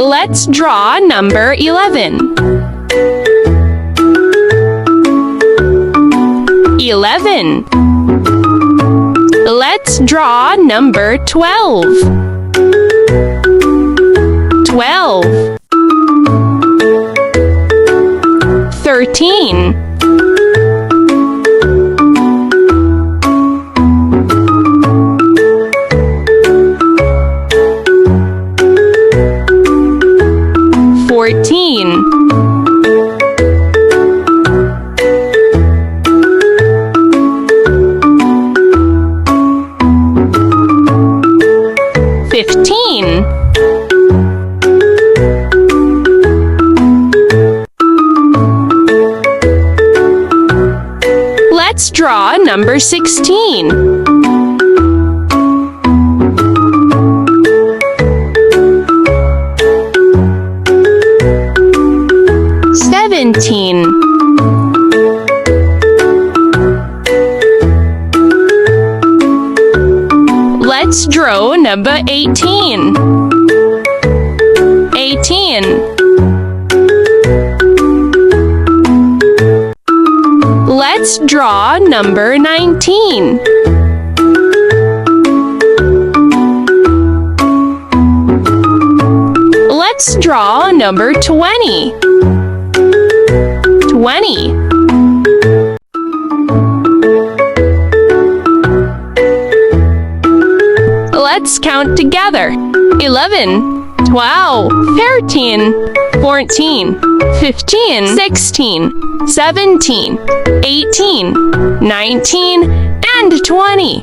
Let's draw number 11. 11. Let's draw number 12. 12. 13. 14. 15. 'Let's draw number 16. 17. 'Let's draw number 18. 18. Let's draw number 19. 'Let's draw number 20. 20. Let's count together. 11, 12, 13, 14, 15, 16, 17, 18, 19, and 20.